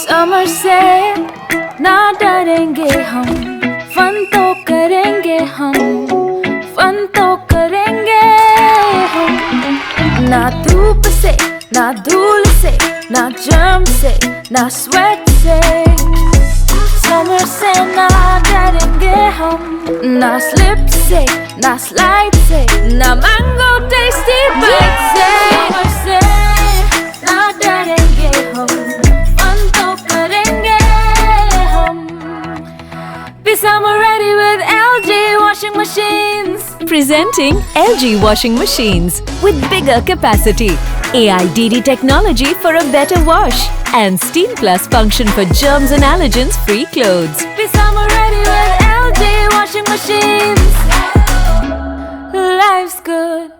Summer से ना डरेंगे हम, फन तो करेंगे हम, फन तो करेंगे हम। ना धूप से, ना धूल से, ना जर्म से, ना स्वेट से, समर से ना डरेंगे हम। ना स्लिप से, ना स्लाइड से, ना मैंगो टेस्टी बाइट से, समर से ना डरेंगे हम, फन तो करेंगे हम। Be summer ready with LG washing machines. Presenting LG washing machines with bigger capacity, AIDD technology for a better wash, and Steam Plus function for germs and allergens free clothes. Be summer ready with LG washing machines. Life's good